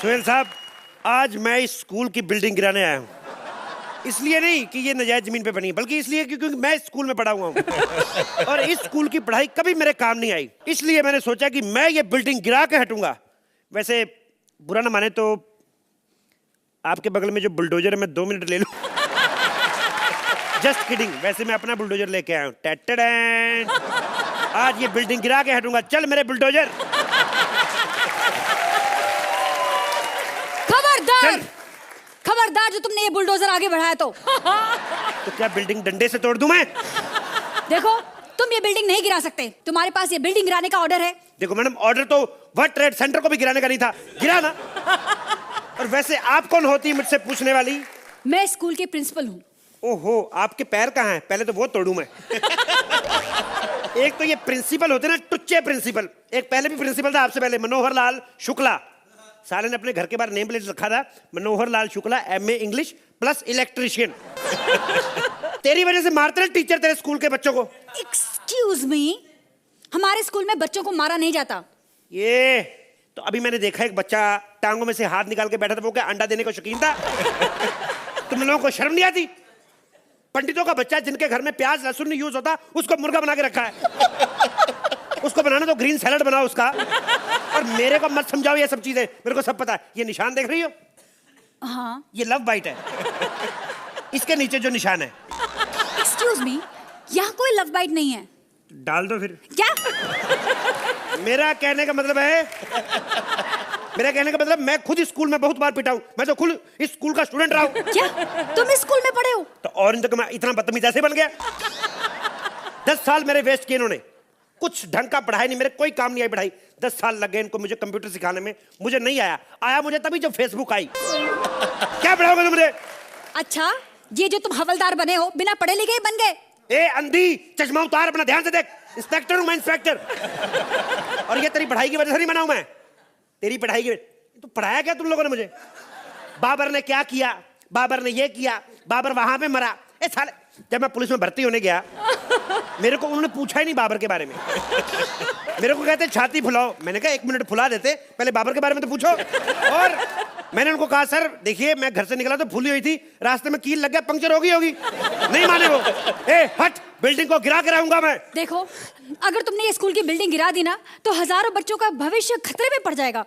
सोहेल साहब, आज मैं इस स्कूल की बिल्डिंग गिराने आया हूँ। इसलिए नहीं कि ये नजायज जमीन पे बनी है, बल्कि इसलिए क्योंकि मैं इस स्कूल में पढ़ा हुआ हूँ और इस स्कूल की पढ़ाई कभी मेरे काम नहीं आई। इसलिए मैंने सोचा कि मैं ये बिल्डिंग गिरा के हटूंगा। वैसे बुरा ना माने तो आपके बगल में जो बुलडोजर है मैं 2 मिनट ले लूं। जस्ट किडिंग, वैसे मैं अपना बुलडोजर लेके आया हूँ। टैटडैन, आज ये बिल्डिंग गिरा के हटूंगा। चल मेरे बुलडोजर। खबरदार, खबरदार जो तुमने ये बुलडोजर आगे बढ़ाया तो क्या बिल्डिंग डंडे से तोड़ दूं मैं? देखो, तुम ये बिल्डिंग नहीं गिरा सकते। तुम्हारे पास ये बिल्डिंग गिराने का ऑर्डर है। देखो मैडम, ऑर्डर तो वर्ल्ड ट्रेड सेंटर को भी गिराने का नहीं था, गिरा ना। और वैसे आप कौन होती है मुझसे पूछने वाली? मैं स्कूल के प्रिंसिपल हूँ। ओहो, आपके पैर कहाँ हैं? पहले तो वो तोड़ूं मैं। एक तो ये प्रिंसिपल होते ना, टुच्चे प्रिंसिपल। एक पहले भी प्रिंसिपल था आपसे पहले, मनोहर लाल शुक्ला। साले ने अपने घर के बाहर नेम प्लेट रखा था, Manohar Lal Shukla MA English plus electrician. तेरी वजह से मारते हैं टीचर तेरे स्कूल के बच्चों को। एक्सक्यूज मी, हमारे स्कूल में बच्चों को मारा नहीं जाता। ये तो अभी मैंने देखा एक बच्चा टांगों में से हाथ निकाल के बैठा था, वो क्या अंडा देने को शौकीन था? तुम लोगों को शर्म नहीं आती? पंडितों का बच्चा जिनके घर में प्याज लहसुन नहीं यूज होता, उसको मुर्गा बना के रखा है। उसको बनाना तो ग्रीन सैलड बनाओ उसका। और मेरे को मत समझाओ ये सब चीजें, मेरे को सब पता है। ये निशान देख रही हो? हाँ। ये लव बाइट है। इसके नीचे जो निशान है। एक्सक्यूज मी, यहाँ कोई लव बाइट नहीं है। डाल दो फिर। क्या? मेरा कहने का मतलब मैं खुद इस स्कूल में बहुत बार पिटा हूं। मैं तो खुद इस स्कूल का स्टूडेंट रहा हूं। क्या तुम इस स्कूल में पढ़े हो? तो और तक मैं इतना बदतमीज ऐसे बन गया? 10 साल मेरे वेस्ट किए इन्होंने। कुछ ढंग का पढ़ाई नहीं, मेरे कोई काम नहीं आई पढ़ाई। 10 साल लग गए इनको मुझे कंप्यूटर सिखाने में। मुझे नहीं आया मुझे तभी जब फेसबुक आई। क्या पढ़ाओगे तुम मुझे? अच्छा, ये जो तुम हवलदार बने हो, बिना पढ़े लिखे ही बन गए? ए अंधी, चश्मा उतार, अपना ध्यान से देख। इंस्पेक्टर हूं मैं, इंस्पेक्टर। और ये तेरी पढ़ाई की वजह से नहीं बना हूं मैं। तेरी पढ़ाई की तो पढ़ाया क्या तुम लोगों ने मुझे? बाबर ने क्या किया, बाबर ने ये किया, बाबर वहां पे मरा। ए साले, जब मैं पुलिस में भर्ती होने गया, मेरे को उन्होंने पूछा ही नहीं बाबर के बारे में। मेरे को कहते छाती फुलाओ। मैंने कहा 1 मिनट फुला देते, पहले बाबर के बारे में तो पूछो। और मैंने उनको कहा सर देखिए, मैं घर से निकला तो फूली हुई थी, रास्ते में कील लग गया, पंक्चर होगी। नहीं माने वो। ए हट, बिल्डिंग को गिरा के रहूंगा मैं। देखो, अगर तुमने ये स्कूल की बिल्डिंग गिरा दी ना, तो हजारों बच्चों का भविष्य खतरे में पड़ जाएगा।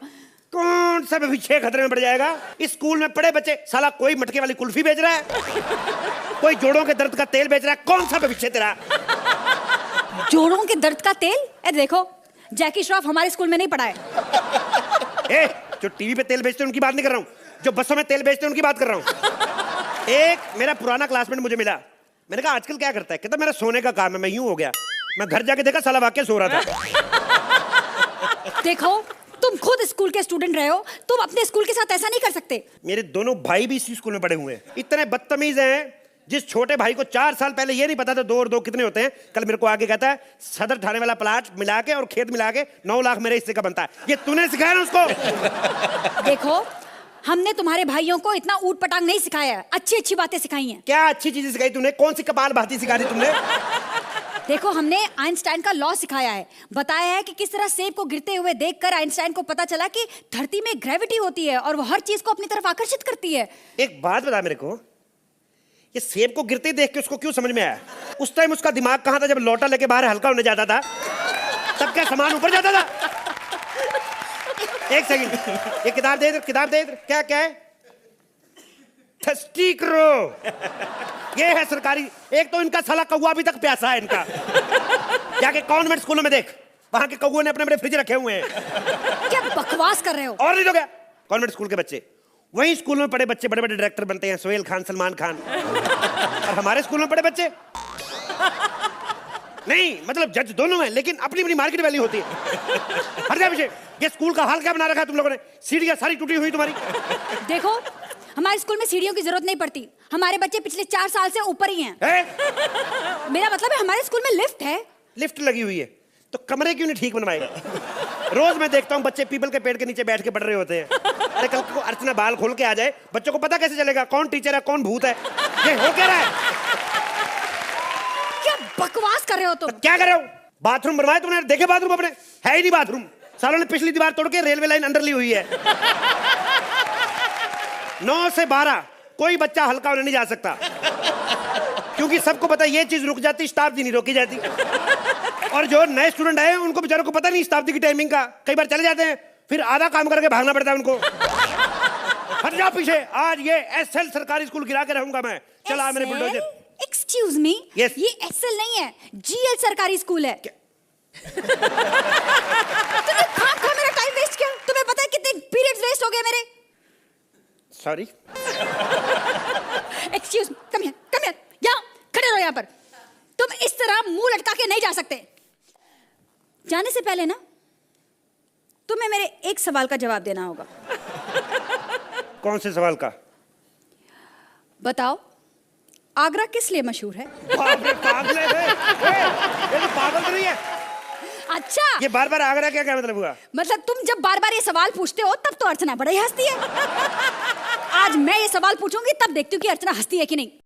कौन सा भविष्य खतरे में पड़ जाएगा? इस स्कूल में पढ़े बच्चे, साला कोई मटके वाली कुल्फी बेच रहा है, कोई जोड़ों के दर्द का तेल बेच रहा है। कौन सा भविष्य तेरा? जोड़ों के दर्द का तेल? ए देखो, जैकी श्रॉफ हमारे स्कूल में नहीं पढ़ा है। ए, जो टीवी पे तेल बेचते हैं उनकी बात नहीं कर रहा हूँ, जो बसों में तेल बेचते हैं उनकी बात कर रहा हूँ। एक मेरा पुराना क्लासमेट मुझे मिला। मैंने कहा आजकल क्या करता है? कहता मेरा सोने का काम है। मैं यूं हो गया, मैं घर जाके देखा साला वाकई सो रहा था। देखो, तुम खुद स्कूल के स्टूडेंट रहे हो, तुम अपने स्कूल के साथ ऐसा नहीं कर सकते। मेरे दोनों भाई भी इसी स्कूल में पढ़े हुए हैं। इतने बदतमीज हैं, जिस छोटे भाई को 4 साल पहले ये नहीं पता था 2 और 2 कितने होते हैं, कल मेरे को आगे कहता है सदर थाने वाला प्लाट मिला के और खेत मिला के 9 लाख मेरे हिस्से का बनता है। ये तूने सिखाया ना उसको? देखो, हमने तुम्हारे भाइयों को इतना ऊट पटांग नहीं सिखाया है, अच्छी अच्छी बातें सिखाई हैं। क्या अच्छी चीजें सिखाई तूने? कौन सी कपाल भाती सिखा दी तुमने? देखो, हमने आइंस्टाइन का लॉ सिखाया है, बताया है कि किस तरह सेब को गिरते हुए देखकर आइंस्टाइन को पता चला कि धरती में ग्रेविटी होती है और वो हर चीज को अपनी तरफ आकर्षित करती है। एक बात बता मेरे को, ये सेब को गिरते देख के उसको क्यों समझ में आया? उस टाइम उसका दिमाग कहां था जब लोटा लेके बाहर हल्का होने जाता था? तब क्या सामान ऊपर जाता था? एक सेकंड, ये किताब दे इधर, किताब दे इधर। क्या क्या है? Thirsty crow. ये है सरकारी। एक तो इनका साला कौवा अभी तक प्यासा है इनका। जाके कॉन्वेंट स्कूलों में देख, वहां के कौवे ने अपने अपने फ्रिज रखे हुए हैं। क्या बकवास कर रहे हो? और नहीं तो क्या, कॉन्वेंट स्कूल के बच्चे, वही स्कूल में पढ़े बच्चे बड़े बड़े डायरेक्टर बनते हैं, सोहेल खान, सलमान खान। और हमारे स्कूल में पढ़े बच्चे नहीं, मतलब जज दोनों हैं, लेकिन अपनी अपनी मार्केट वैल्यू होती है। हर जगह पीछे। ये स्कूल का हाल क्या बना रखा है तुम लोगों ने? सीढ़ियां सारी टूटी हुई तुम्हारी। देखो, हमारे स्कूल में सीढ़ियों की जरूरत नहीं पड़ती, हमारे बच्चे पिछले 4 साल से ऊपर ही हैं। मेरा मतलब है हमारे स्कूल में लिफ्ट है। लिफ्ट लगी हुई है तो कमरे क्यों नहीं ठीक बनवाए? रोज मैं देखता हूँ बच्चे पीपल के पेड़ के नीचे बैठ के पढ़ रहे होते हैं। अरे कल को अर्चना बाल खोल के आ जाए, बच्चों को पता कैसे चलेगा कौन टीचर है कौन भूत है? ये हो क्या रहा है? क्या बकवास कर रहे हो तुम? तो क्या कर रहे हो? बाथरूम बनवाए तुमने? देखे बाथरूम अपने? है ही नहीं बाथरूम। सालों ने पिछली दीवार तोड़ के रेलवे लाइन अंदर ली हुई है। 9 से 12 कोई बच्चा हल्का होने नहीं जा सकता, क्योंकि सबको पता है ये चीज रुक जाती, शताब्दी नहीं रोकी जाती। और जो नए स्टूडेंट आए उनको बेचारों को पता नहीं शताब्दी की टाइमिंग का, कई बार चले जाते हैं, फिर आधा काम करके भागना पड़ता है उनको। हट जा पीछे, आज ये एसएल सरकारी स्कूल गिरा के रहूंगा मैं। चला मेरे बुलडोजर। Excuse me, Yes. ये एसएल नहीं है, जीएल सरकारी स्कूल है। तुमने खाम खा मेरा टाइम वेस्ट किया। तुम्हें पता है कितने पीरियड्स वेस्ट हो गए मेरे? सॉरी। एक्सक्यूज, कम हियर, यहाँ खड़े रहो यहाँ पर। तुम इस तरह मुंह लटका के नहीं जा सकते। जाने से पहले ना तुम्हें मेरे एक सवाल का जवाब देना होगा। कौन से सवाल का? बताओ, आगरा किस लिए मशहूर है? बाप रे, पागल है। ये तो पागल तो नहीं है। अच्छा, ये बार बार आगरा क्या मतलब हुआ? मतलब तुम जब बार बार ये सवाल पूछते हो तब तो अर्चना बड़ा ही हंसती है। आज मैं ये सवाल पूछूंगी तब देखती हूँ कि अर्चना हंसती है कि नहीं।